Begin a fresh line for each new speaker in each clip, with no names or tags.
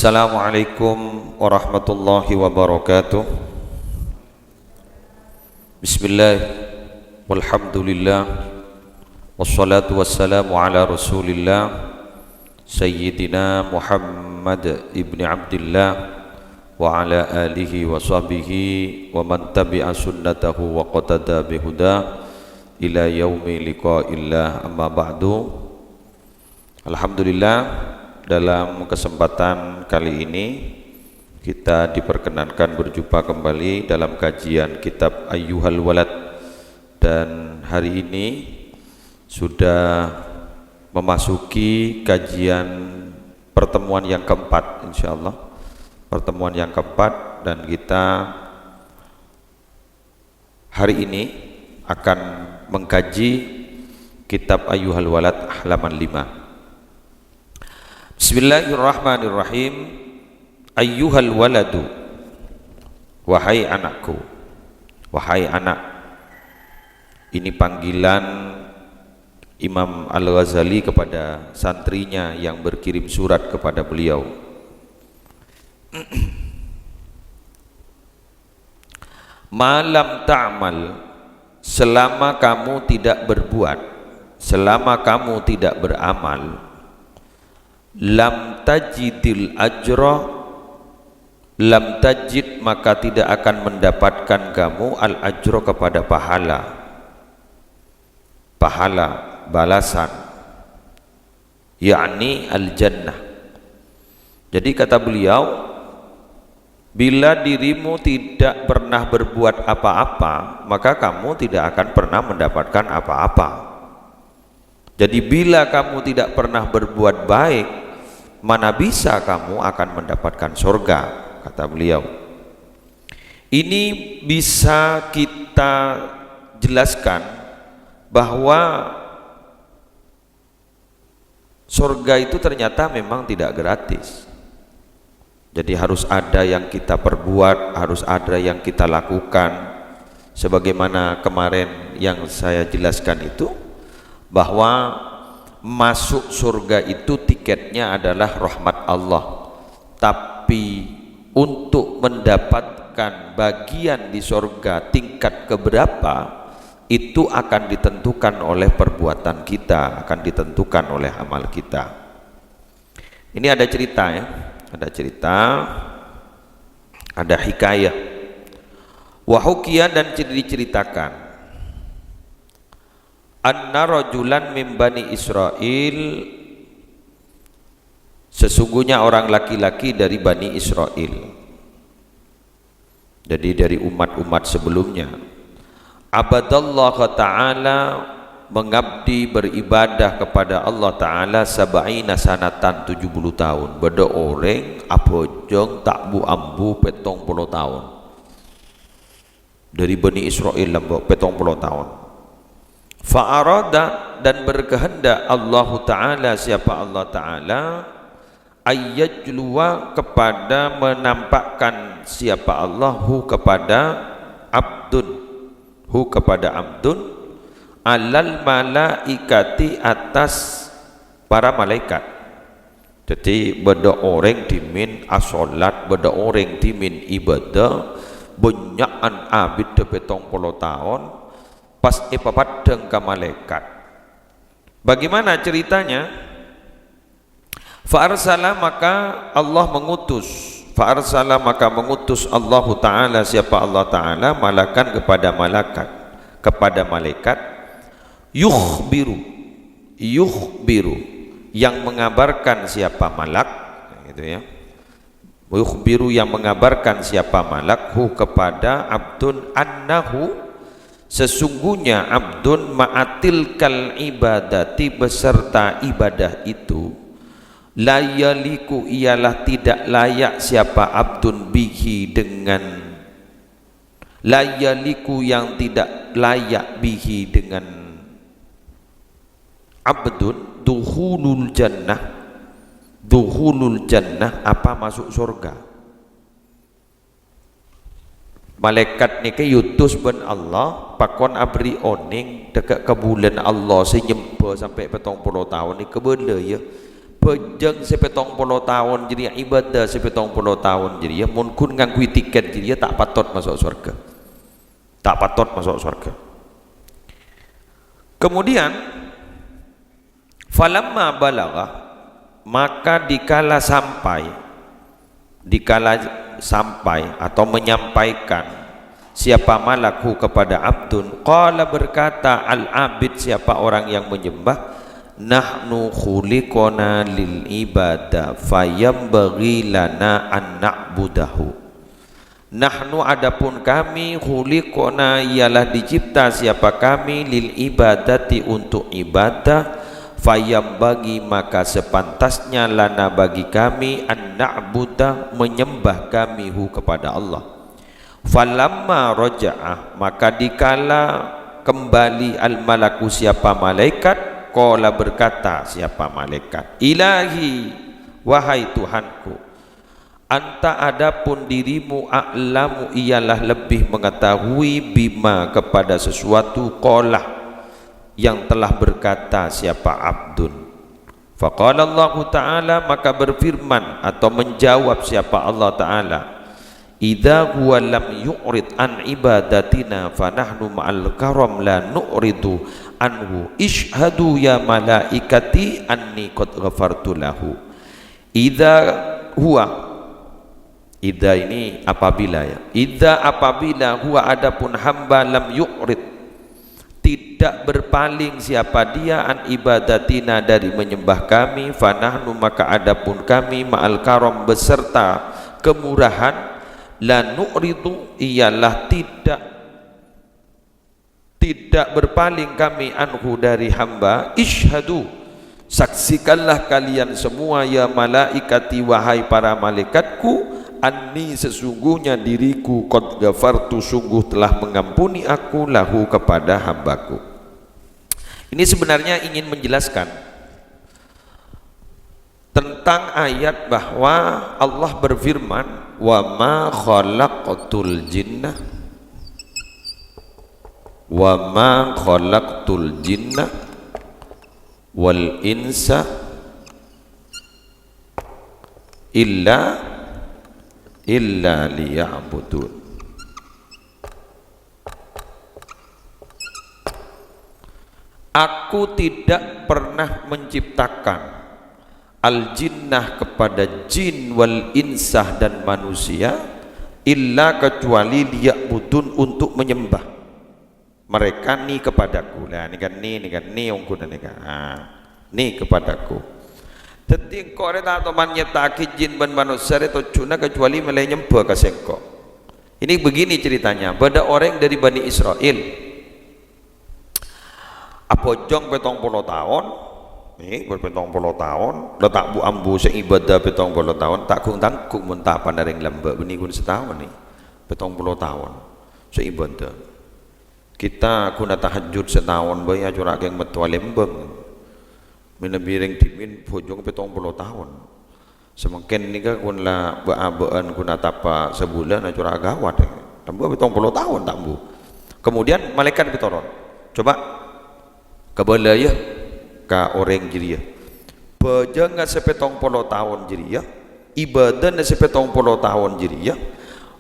Assalamualaikum warahmatullahi wabarakatuh. Bismillah, walhamdulillah, wassalatu wassalamu ala rasulillah Sayyidina Muhammad ibn Abdillah wa ala alihi wa sahbihi wa man tabi'a sunnatahu wa qatada bihuda ila yaumi liqa'illah, amma ba'du. Alhamdulillah, dalam kesempatan kali ini kita diperkenankan berjumpa kembali dalam kajian kitab Ayyuhal Walad, dan hari ini sudah memasuki kajian pertemuan yang keempat, insyaallah pertemuan yang keempat, dan kita hari ini akan mengkaji kitab Ayyuhal Walad halaman 5. Bismillahirrahmanirrahim. Ayyuhal waladu, wahai anakku, wahai anak. Ini panggilan Imam Al-Ghazali kepada santrinya yang berkirim surat kepada beliau. Malam ta'mal, selama kamu tidak berbuat, selama kamu tidak beramal, lam tajidil ajra, lam tajid maka tidak akan mendapatkan kamu al ajra kepada pahala, pahala balasan, yakni al jannah. Jadi kata beliau, bila dirimu tidak pernah berbuat apa-apa, maka kamu tidak akan pernah mendapatkan apa-apa. Jadi bila kamu tidak pernah berbuat baik, mana bisa kamu akan mendapatkan surga, kata beliau. Ini bisa kita jelaskan bahwa surga itu ternyata memang tidak gratis. Jadi harus ada yang kita perbuat, harus ada yang kita lakukan. Sebagaimana kemarin yang saya jelaskan itu, bahwa masuk surga itu tiketnya adalah rahmat Allah, tapi untuk mendapatkan bagian di surga tingkat keberapa itu akan ditentukan oleh perbuatan kita, akan ditentukan oleh amal kita. Ini ada cerita ya, ada cerita, ada hikayah, wahukia, dan diceritakan anna rajulan min bani Israel, sesungguhnya orang laki-laki dari Bani Israel, jadi dari umat-umat sebelumnya, abadallah ta'ala, mengabdi beribadah kepada Allah Ta'ala, sab'ina sanatan, 70 tahun, beda orang abojong tak bu ambu 70 tahun, dari Bani Israel lembok 70 tahun. Fa'arada, dan berkehendak Allah Ta'ala, siapa Allah Ta'ala, ayyajluwa, kepada menampakkan siapa Allah, hu kepada abdun, hu kepada abdun, alal malaikati, atas para malaikat. Jadi beda orang dimin asolat, beda orang dimin ibadah, banyakan abid 70 tahun pas ipapadeng ke malaikat. Bagaimana ceritanya? Fa'arsala, maka Allah mengutus, fa'arsala, maka mengutus Allah Ta'ala, siapa Allah Ta'ala, malakan kepada malaikat, kepada malaikat, yukhbiru, yukhbiru, yang mengabarkan siapa malak, gitu ya, yukhbiru, yang mengabarkan siapa malak, hu kepada abdun, annahu, sesungguhnya abdun, ma'atil kal ibadati, beserta ibadah itu, layaliku, ialah tidak layak siapa abdun, bihi, dengan, layaliku, yang tidak layak, bihi, dengan abdun, dukhulul jannah, dukhulul jannah, apa, masuk surga. Malaikat ni ke yutus ben Allah pakon abri oning dekat ke bulan Allah senyempa sampai 40 tahun ni kebela ya bejeng sepetong puluh tahun jadi ibadah sepetong puluh tahun jadi ya mun kun ngangkui tiket jadi ya tak patut masuk surga, tak patut masuk surga. Kemudian falamma balagha, maka dikala sampai atau menyampaikan siapa malaku kepada abdun, qala berkata al-abid, siapa orang yang menyembah, nahnu khuliqona lil ibadah fayambaghi lana an na'budahu. Nahnu adapun kami, khuliqona ialah dicipta siapa kami, lil ibadati untuk ibadah, fayambaghi maka sepantasnya lana bagi kami, an na'budah menyembah kami hu kepada Allah. Falamma raja'ah, maka dikala kembali al malaku siapa malaikat, qala berkata siapa malaikat, ilahi wahai Tuhanku, anta adapun dirimu, a'lamu ialah lebih mengetahui, bima kepada sesuatu, qala yang telah berkata siapa abdun. Faqala Allah Ta'ala, maka berfirman atau menjawab siapa Allah Ta'ala, idza huwa lam yu'rid an ibadatina fanahnu ma'al karam la nu'ridu anhu ishhadu ya malaikati anni qad ghafartu lahu. Idza huwa, idza ini apabila ya, idza apabila huwa adapun hamba lam yu'rid tidak berpaling siapa dia, an ibadatina dari menyembah kami, fanahnu maka adapun kami, ma'al karam beserta kemurahan, la nu'ridu ialah tidak berpaling kami, anhu dari hamba, ishhadu saksikanlah kalian semua, ya malaikati wahai para malaikatku, anni sesungguhnya diriku, qad ghafartu sungguh telah mengampuni aku, lahu kepada hambaku. Ini sebenarnya ingin menjelaskan tentang ayat bahwa Allah berfirman, wa ma khalaqtul jinna wal insa illa liya'budun. Aku tidak pernah menciptakan al-jinnah kepada jin, wal insah dan manusia, illa kecuali liya'budun untuk menyembah mereka ni kepadaku. Lah ni kan ni ongku dan ni kan ni kepadaku. Jadi kau ada tak teman nyetaki jin dan manusia itu cuna kecuali mulai nyembah kasengko. Ini begini ceritanya, pada orang dari Bani Israel apa jong 70 tahun nih, berpetong puluh tahun letak bu ambu seibadah 70 tahun tak kung tangkuk muntah pandaring lembek beni kun setahun nih 70 tahun seibadah. Kita kuna tahajud setahun bayi acurak yang metua lembeng minabiring timin bojong 70 tahun semakin nikah kun lah beabaan kuna tapa sebulan acurak gawat tambah 70 tahun tak bu. Kemudian malaikat bitoron coba kebalaya ka orang jiria bejeng sepetong puluh tahun jiria ibadah sepetong puluh tahun jiria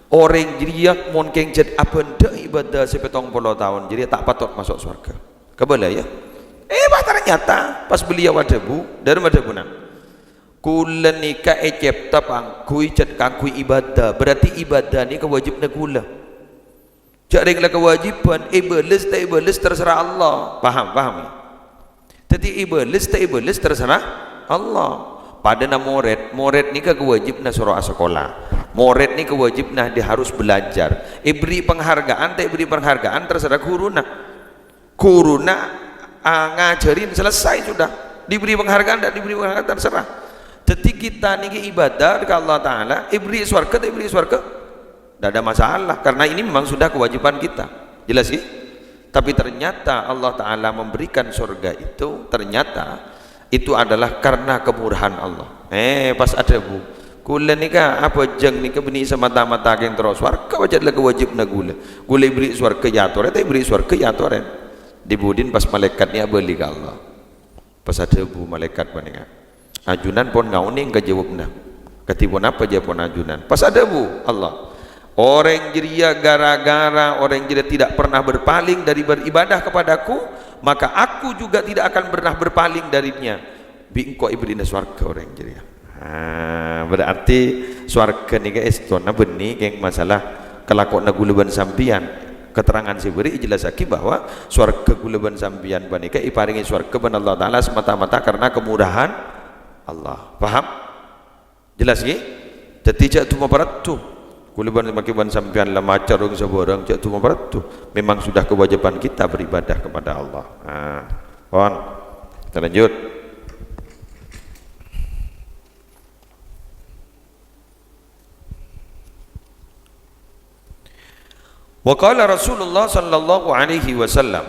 orang jiria mungkin jad apa ndak ibadah sepetong puluh tahun jiria tak patut masuk surga kebalaya. Ternyata pas beliau ada bu dari mana bu nak kulen nikah ecep tapang kui jad kangkui ibadah berarti ibadah ni kewajib negula jadilah kewajiban ibadah tak ibadah terserah Allah. Paham ya? Jadi ibadah terserah Allah. Pada nama murid ni kewajib na suruh sekolah. Murid ni kewajib nah dia harus belajar. Beri penghargaan tak beri penghargaan terserah guruna. Ngajarin selesai sudah. Diberi penghargaan tak diberi penghargaan terserah. Jadi kita ni ibadah ke Allah Taala, beri surga tak beri surga, tidak ada masalah karena ini memang sudah kewajiban kita. Jelas sih? Tapi ternyata Allah Ta'ala memberikan surga itu ternyata itu adalah karena kemurahan Allah. Pas ada bu gula nikah apa jeng nikah benih semata-mata yang terus warga wajahlah kewajib na gula beri surga yatoren tapi beri surga yatoren dibudin pas malaikatnya beli ke Allah pas ada bu malaikat paningan ajunan pun ngauning ke jawabna ketibun apa dia pun ajunan pas ada bu Allah orang jeria gara-gara orang jeria tidak pernah berpaling dari beribadah kepadaku maka aku juga tidak akan pernah berpaling darinya bingko ibadina swarga orang jeria. Berarti swarga ni guys tona benih geng masalah kelakuan gulaban sampian keterangan si beri jelas lagi bahwa swarga gulaban sampian banika iparingi swarga ban Allah Ta'ala semata-mata karena kemurahan Allah. Paham? Jelas ni? Jadi cak tu maparatu gulaban makiban sampian lah macar orang seborang cak tu maparatu memang sudah kewajiban kita beribadah kepada Allah. Paham? Kita lanjut. Wa qala Rasulullah sallallahu alaihi wasallam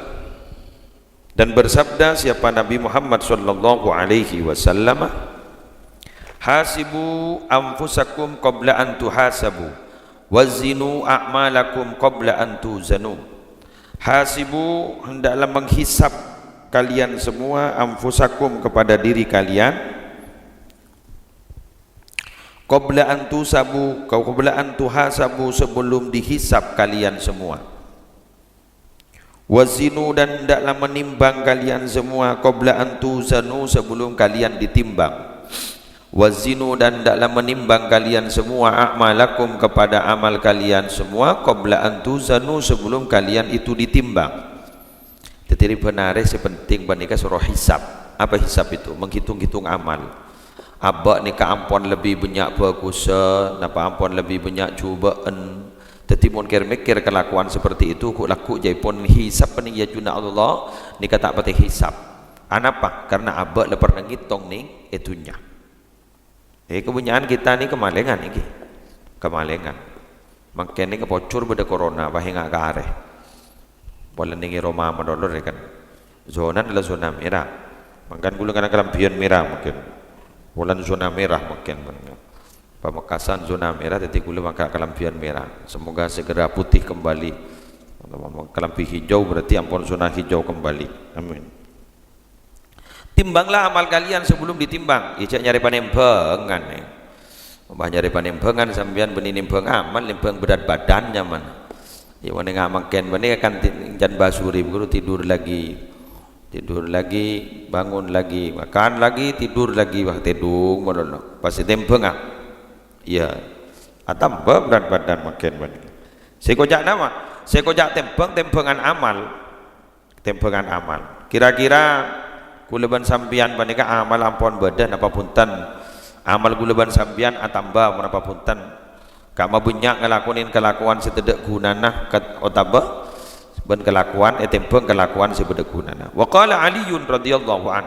dan bersabda siapa Nabi Muhammad sallallahu alaihi wasallam hasibu anfusakum qabla an tuhasabu wazinu a'malakum qabla an tuzanu hasibu hendaklah menghisap kalian semua anfusakum kepada diri kalian qabla an tusabu qabla an tuhasabu sebelum dihisap kalian semua wazinu dan hendaklah menimbang kalian semua qabla an tuzanu sebelum kalian ditimbang wazinu dan hendaklah menimbang kalian semua a'malakum kepada amal kalian semua qabla an tuzanu sebelum kalian itu ditimbang. Tetapi benar sepenting banika surah hisab. Apa hisab itu? Menghitung-hitung amal. Abak ni keampun lebih banyak berkuasa, napa ampun lebih banyak cubaan. Tetapi mungkin mikir kelakuan seperti itu, kuk laku jai pun hisab ni ya juna Allah, ni kata apa hisab. Anapa? Karena abak lepas ngitung ni itunya. Kebanyakan kita ni kemalengan ni, kemalengan. Makin ni kepocur pada corona, bahaya ngak kareh. Boleh ni Roma madolor kan. Zona adalah zona merah. Makan gula kadang kelampian merah mungkin. Bulan zona merah mungkin Pamekasan zona merah jadi gula maka kelampian merah semoga segera putih kembali kelampi hijau berarti ampun zona hijau kembali amin. Timbanglah amal kalian sebelum ditimbang ijak nyari panempengan nyari panempengan sambian benih nimpeng amal nimpeng berat badannya man ya wane ngamaken bani akan jan basuri guru tidur lagi, bangun lagi, makan lagi, tidur lagi, wah tedung monono. Pasti tempeng iya. Atamba berat badan makin banyak. Sekojak nama, sekojak tempengan amal, tempengan amal. Kira-kira kuleban sampian banika amal ampun badan apa punten. Amal kuleban sampian atamba menapa punten. Kama banyak ngelakuin kelakuan setedek gunanah kat otaba. Ben kelakuan tempeng kelakuan sebedeguna. Wa qala Ali radhiyallahu an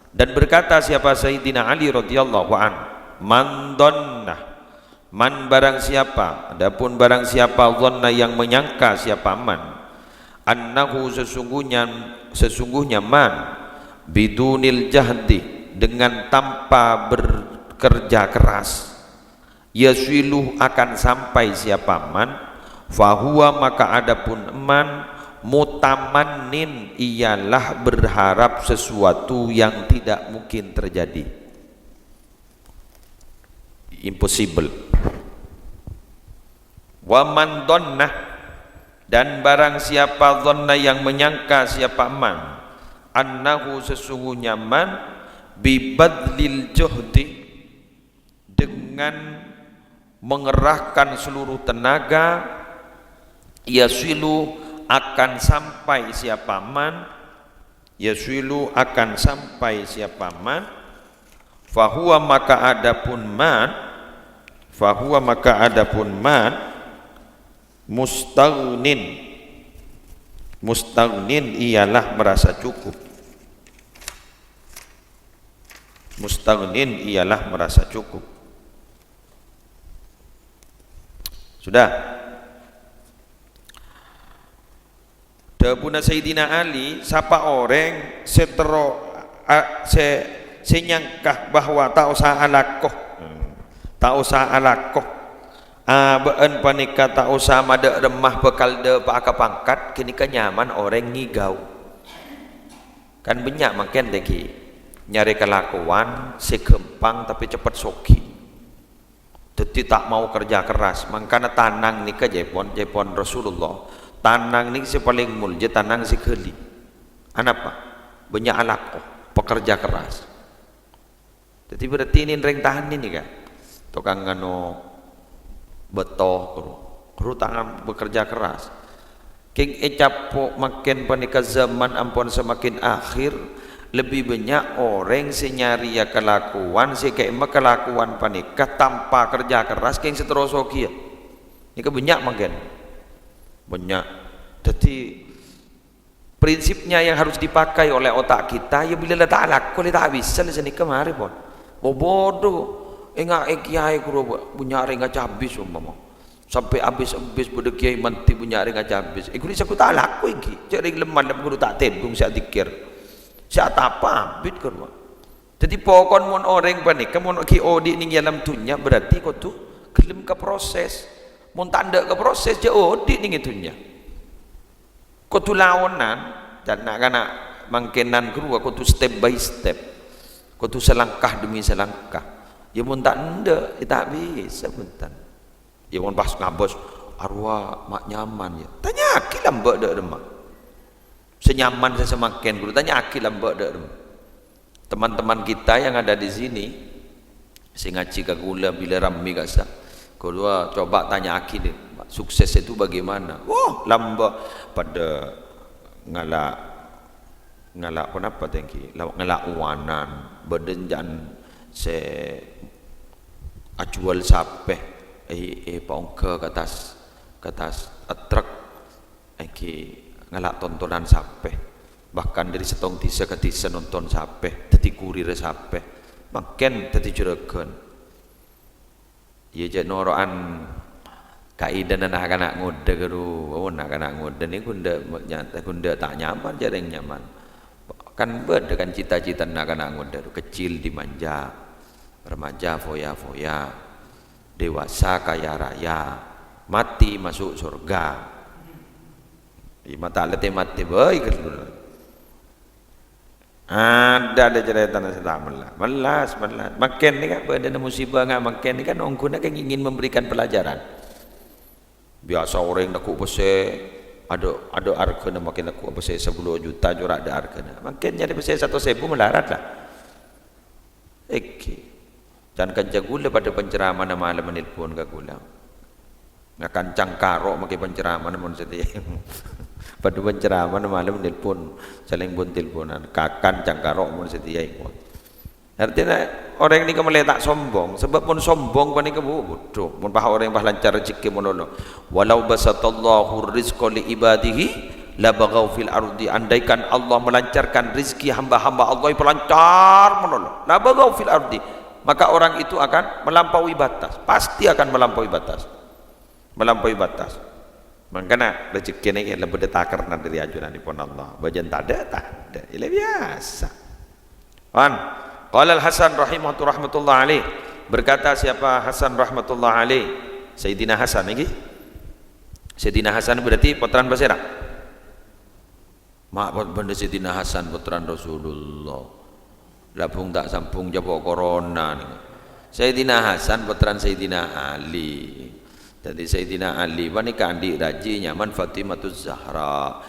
dan berkata siapa Sayyidina Ali radhiyallahu an man dhanna man barang siapa adapun barang siapa dhanna yang menyangka siapa man annahu sesungguhnya man bidunil jahdi dengan tanpa bekerja keras yaswilu akan sampai siapa man fahuwa maka adapun man mutamannin ialah berharap sesuatu yang tidak mungkin terjadi, impossible. Wa man dhanna dan barang siapa dhanna yang menyangka siapa man annahu sesungguhnya man bibadlil juhdi dengan mengerahkan seluruh tenaga yaswilu akan sampai siapa man yaswilu akan sampai siapa man fahuwa maka adapun man mustaghnin ialah merasa cukup mustaghnin ialah merasa cukup. Sudah. Dapuna Sayyidina Ali siapa orang senyangkah bahwa tak usah alakoh baan panika tak usah mada remah bekal de pak pangkat kini kan nyaman orang ngigau kan banyak makan tadi nyari kelakuan segempang tapi cepat soki. Jadi tak mau kerja keras. Makanya tanang ni ke Jepon Rasulullah. Tanang ni si paling mulja, tanang si keli. Apa? Banyak alako, pekerja keras. Jadi berarti ini reng tahan ini kan. Tukang ngano betoh kru tangan bekerja keras. King ecapo makin panika zaman ampun semakin akhir, lebih banyak orang senyari ya kelakuan si kayak kelakuan panika tanpa kerja keras king seterosokia. Ini banyak makin banyak. Jadi prinsipnya yang harus dipakai oleh otak kita ya bila tak laku tak bisa sini kemari pun bodoh enggak kiai kuro punya enggak habis umpama sampai habis pada kiai mati punya enggak habis kuri aku tak laku iki cari leman guru tak tebung saya dikir saya apa bit kurma. Jadi pokon mon orang panik mon ki odi ning dalam dunia berarti kau tu gelem ke proses mon tanda ke proses je odi ning itunya kau tu lawanan dan nak mangkenan guru kau tu step by step kau tu selangkah demi selangkah ya mon tak nda tak bisa bentar ya mon pas ngabos arwah mak nyaman ya tanya aki lambak dak demak senyaman saya semakin guru tanya aki lambak dak demak teman-teman kita yang ada di sini si ngaji ke gula bila rami kasa kedua coba tanya aki deh sukses itu bagaimana wah lambak pada ngalak kenapa tengki ngalak uanan berdenjan se ajual sapeh paungke ke atas truk ngalak tontonan sapeh bahkan dari setong tisa ke tisa nonton sapeh tadi kurir sapeh makin tadi juragan ya jadi noroan kaidan anak-anak muda guru anak-anak muda ni kunda tak nyaman jarang nyaman kan beda kan cita-cita anak-anak muda kecil dimanja remaja foya-foya dewasa kaya raya mati masuk surga mata letih mati baik ada cerita melas makin ni kan pada musibah ngak makin ni kan orang kan ingin memberikan pelajaran biasa orang nak bese ada harga makin nak bese 10 juta jurak ada harga makin jadi bese 1.000 melarat lah dan kanca gula pada pencerahan malam menelpon ke gula nak kancang karok makin pencerahan mon setia pada pencerahan malam menelpon saling pun teleponan kakan cangkarok mon setia ikut artinya orang ini kembali tak sombong sebab pun sombong panik bodoh mun pah orang pah lancar rezeki monono walau basatallahu rizqa li ibadihi la baghaw fil ardi andaikan Allah melancarkan rezeki hamba-hamba Allah pelancar monono la baghaw fil ardi maka orang itu akan melampaui batas pasti akan melampaui batas makanya rezeki ini lebih detakar dari ajuran pun Allah bajan tak ada ini biasa kan. Qala Al-Hasan rahmatullah alaih berkata siapa Hasan rahmatullah alaih Sayyidina Hasan ini Sayyidina Hasan berarti putraan Basirah mak benda Sayyidina Hasan putraan Rasulullah labung tak sampung jabok corona ni Sayyidina Hasan putraan Sayyidina Ali jadi Sayyidina Ali wanika andi raji nyaman Fatimatuz Zahra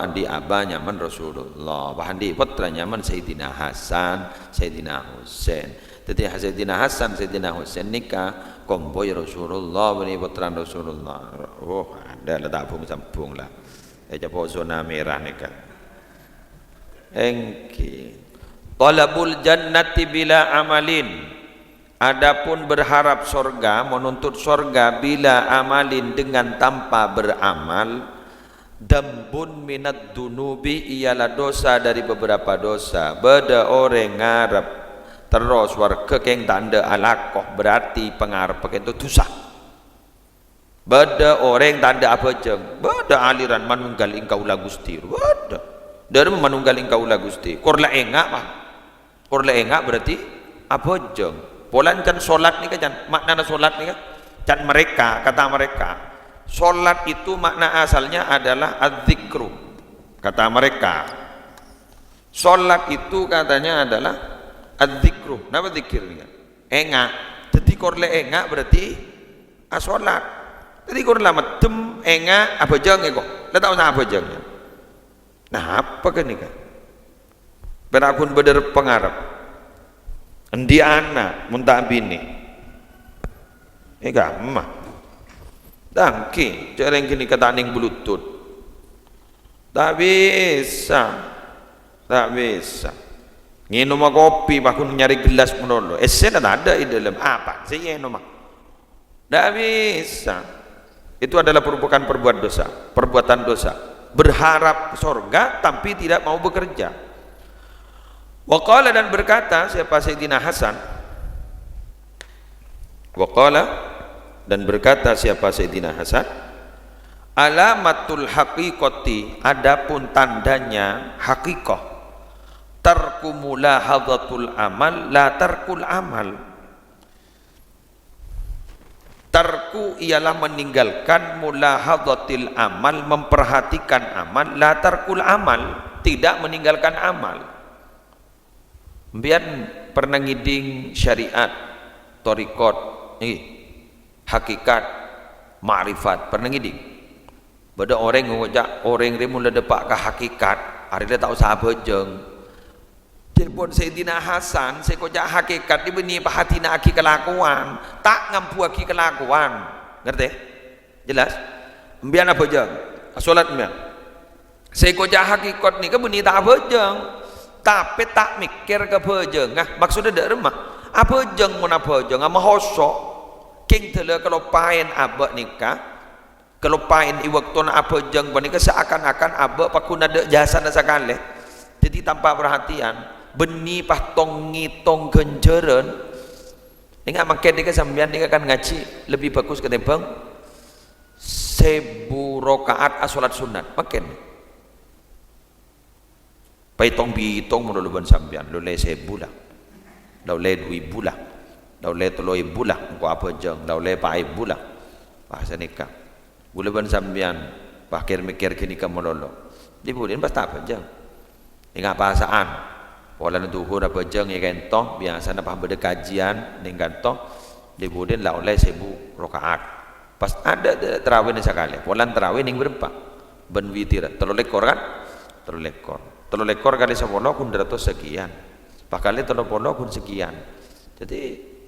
andi abah nyaman Rasulullah bahandi putra nyaman Sayyidina Hasan Sayyidina Husain jadi Sayyidina Hasan Sayyidina Husain nikah komboy Rasulullah bani putra Rasulullah ada letak pun sampung lah jabok zona merah nikah engki talabul jannati bila amalin adapun berharap sorga menuntut sorga bila amalin dengan tanpa beramal dambun minat dunubi ialah dosa dari beberapa dosa beda orang ngarep terus warga keng tanda alakoh berarti pengarep itu dosa beda orang tanda apa jeng beda aliran manunggal ingkau lagusti beda dari manunggal ingkau lagusti korla engak berarti apa jeng polan can solat ni kan makna solat ni kan can mereka kata mereka solat itu makna asalnya adalah az-zikru kata mereka Sholat itu katanya adalah adzikru. Napa zikir ini kan? Engak. Jadi korle engak berarti sholat. Jadi korle medem engak apa jeng kok. Lah tahu apa jengnya. Nah, apa kan ini kan? Berakun beder pengarap. Endi anak muntah bini. Gamah. Dangki, jarang kini ketaning bluetooth. Tak bisa. Tak bisa. Nginum kopi, bahkan nyari gelas menolong. Esen ada di dalam apa? Saya nginum. Tak bisa. Itu adalah merupakan perbuatan dosa. Berharap surga tapi tidak mau bekerja. Waqala dan berkata siapa Sayyidina Hasan? Waqala dan berkata siapa Sayyidina Hasan? Alamatul haqiqati, adapun tandanya hakikah. Tarku mulahadhatul amal la tarkul amal. Tarku ialah meninggalkan mulahadhatil amal, memperhatikan amal, la tarkul amal, tidak meninggalkan amal. Biar pernah ngiding syariat, torikot, hakikat, ma'rifat, pernah ngiding. Bada orang ngajak orang dia mula depak ke hakikat, hari dia tak usah apa jeng. Telepon Sayyidina Hasan, saya kojak hakikat dia beni perhati nak aki kelakuan, tak ngampu aki kelakuan. Ngerti? Jelas? Mbian apa jeng? Solat mbian. Saya kojak hakikat ni ke beni tak apa jeng. Tapi tak mikir ke apa jeng. Maksudnya dak remah. Apa jeng mun apa jeng? Ama hosok. King tele kalau pain abak nikah. Kalau pain i waktu nak apa jeng panika seakan-akan abak pakun ada jasa sekali. Jadi tanpa perhatian. Beni pah tong ngitong genjeren. Ingat makin dia sambian dia akan ngaji lebih bagus ketimbang 1000 rakaat salat sunat. Makin. Paitong bitong menuluban sambian lo le 1000 lah. Lau le 2000 lah. Lau le 3000 lah. Engko apa jeng, lau le 4000 lah. Bahasa nikah. Bulaban sambian pakir mikir kini kamu lolo. Dibulin pas tak apa jeng. Ingat bahasaan. Walau duhur apa jeng ya kentoh biasa apa beda kajian dengan toh dibudin lah oleh 1000 rakaat. Pas ada terawih sekali. Walau terawih ning berapa? Ben witir. 3 lekor kan? 3 lekor. 3 lekor kali 10 kun 200 sekian. Pak kali 30 kun sekian. Jadi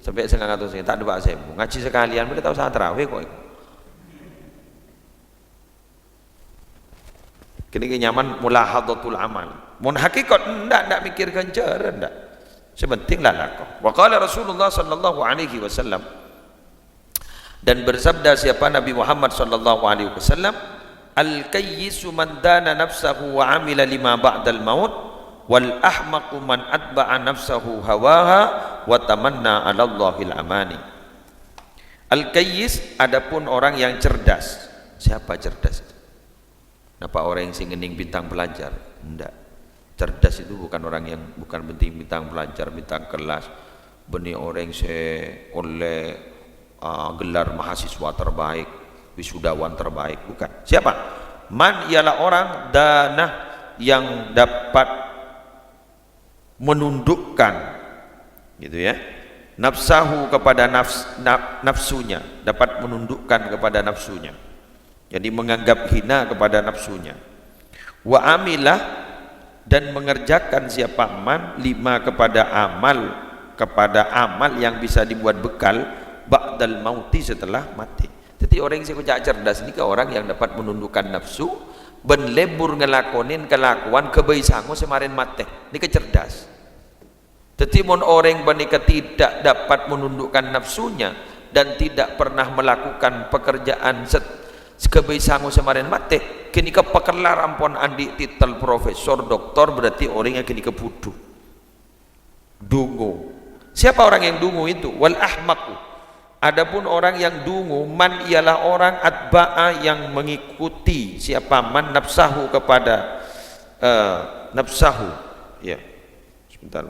sampai 900 sekian tak ada bahasa 1000. Ngaji sekalian boleh tahu saat terawih kok. Kini nyaman mulahadhatul amal. Mun hakikat ndak mikir ganjaran ndak. Sepenting lah lakoh. Wa qala Rasulullah sallallahu alaihi wasallam, dan bersabda siapa Nabi Muhammad sallallahu alaihi wasallam, al-kayyisu man dana nafsahu wa amila lima ba'dal maut wal ahmaqu man atba'a nafsahu hawaha wa tamanna 'ala Allahil amani. Al-kayyis adapun orang yang cerdas. Siapa cerdas? Napa orang yang singening bintang pelajar? Enggak. Cerdas itu bukan orang yang bukan penting bintang pelajar, bintang kelas, benih orang oleh gelar mahasiswa terbaik, wisudawan terbaik, bukan. Siapa? Man ialah orang dana yang dapat menundukkan, gitu ya, nafsahu kepada nafsunya, dapat menundukkan kepada nafsunya. Jadi menganggap hina kepada nafsunya. Wa amilah, dan mengerjakan siapa man lima kepada amal yang bisa dibuat bekal ba'dal mauti, setelah mati. Jadi orang yang sekejap cerdas ini ke orang yang dapat menundukkan nafsu ben lebur ngelakonin kelakuan kebaisangu semarin mati. Ini kecerdas. Jadi mon orang benika tidak dapat menundukkan nafsunya dan tidak pernah melakukan pekerjaan kebaisangu semarin mati, kini kepekelar ampun andi titel profesor doktor, berarti orang yang kini kebuduh dungu. Siapa orang yang dungu itu? Wal ahmaku, adapun orang yang dungu, man ialah orang atba'a yang mengikuti siapa man nafsahu kepada nafsahu. Ya, sebentar.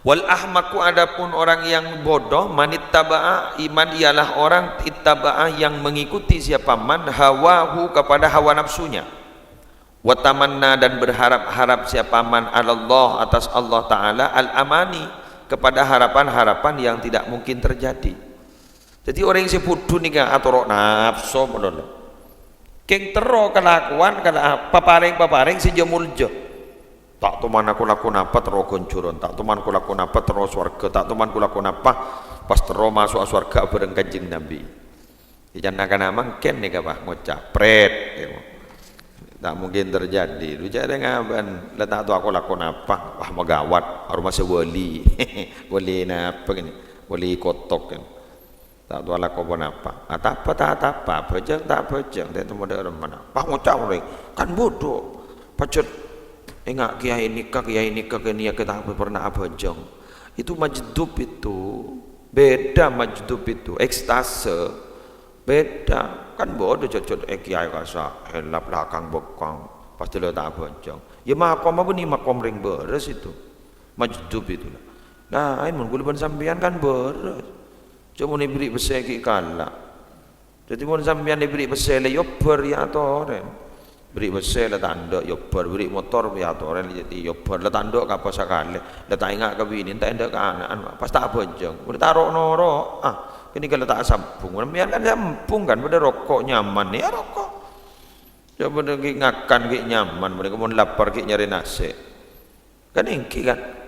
Wal ahmaku, adapun orang yang bodoh, manittaba'a, iman ialah orang ittaba'a yang mengikuti siapa man hawahu, kepada hawa nafsunya, wa tamanna, dan berharap-harap siapa man Allah, atas Allah Ta'ala, al-amani, kepada harapan-harapan yang tidak mungkin terjadi. Jadi orang yang sepudu nih kan aturok nafsu menolak keng tero kelakuan kala paparing si jemuljo tak tuman aku lakon apa tero goncuron, tak tuman aku lakon apa tero swarga, tak tuman aku lakon apa pas tero masuk swarga bareng Kanjeng Nabi. Jangan amang ken nih kapah ngocap pret tak mungkin terjadi. Lu jadi ngaban letak tu aku lakon apa, wah megawat harus masih wali wali apa gini, wali kotok kan tak tu ala kobon apa tak apa bejang tak bejang dia tu model mana pak ngocap orang kan bodoh pacet enggak kiai nikah kenia kita pernah abajang itu majdub, itu beda majdub, itu ekstase beda kan bodoh cocok kiai kasa helap belakang bokong pasti lo tak abajang ya makom apa nih makom ring beres itu majdub itu nah ini mun sampean kan beres cuma ni beri besar ki kala jadi mun sampean diberi besar le yo ber ya toren beri besar lah tanduk yobar, beri motor ya orang jadi yobar lah tanduk apa sekali lah tak ingat ke bini tak ingat ke anak pas tak bojong udah taruh noro ini kalau tak sambung biar kan sambung kan pada rokok nyaman ya rokok coba lagi ngakan ki nyaman mereka mau lapar ki nyari nasi kan ingki kan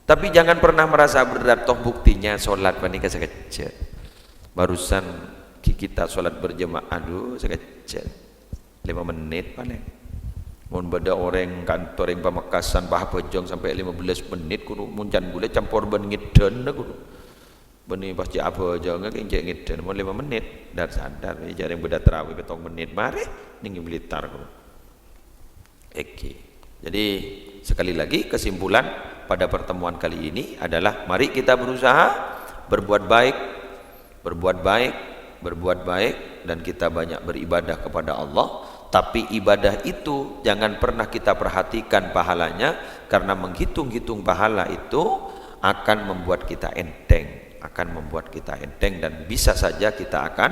tapi jangan pernah merasa berat toh buktinya sholat panik sekecil barusan kita sholat berjemaah aduh sekecil 5 menit paling mun beda orang kantor yang Pamekasan bah pejong sampai 15 menit kudu muncan boleh campur ben ngiden kudu beni pas jak apa aja ngek ngiden mun 5 menit dar sadar jare beda tarawih 7 menit mari ning Blitar kudu oke. Jadi sekali lagi kesimpulan pada pertemuan kali ini adalah mari kita berusaha berbuat baik dan kita banyak beribadah kepada Allah. Tapi ibadah itu jangan pernah kita perhatikan pahalanya, karena menghitung-hitung pahala itu akan membuat kita enteng, dan bisa saja kita akan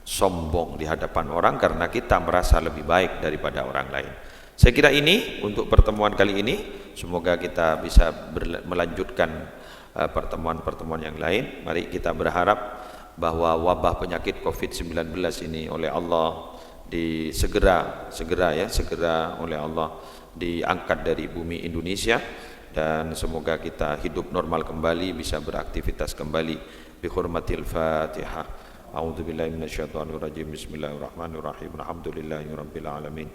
sombong di hadapan orang karena kita merasa lebih baik daripada orang lain. Saya kira ini untuk pertemuan kali ini, semoga kita bisa melanjutkan pertemuan-pertemuan yang lain. Mari kita berharap bahwa wabah penyakit COVID-19 ini oleh Allah segera oleh Allah diangkat dari bumi Indonesia, dan semoga kita hidup normal kembali, bisa beraktivitas kembali. Bi hurmatil Fatihah. A'udzubillahi minasyaitonir rajim. Bismillahirrahmanirrahim. Alhamdulillahirabbil alamin.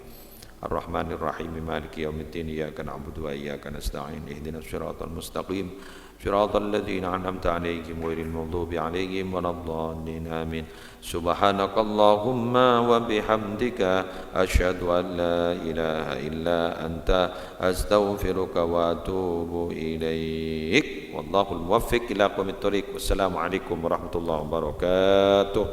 Ar-Rahmanir-Rahim. Maliki yaumiddin. Iyyaka na'budu wa iyyaka nasta'in. Ihdinas siratal mustaqim. Siratal ladzina an'amta 'alaihim ghairil maghdubi 'alaihim waladdallin. Amin. Subhanakallahumma wa bihamdika asyhadu an la ilaha illa anta astaghfiruka wa atubu ilaik. Wallahul muwaffiq ila aqwamit thoriq. Wassalamualaikum warahmatullahi wabarakatuh.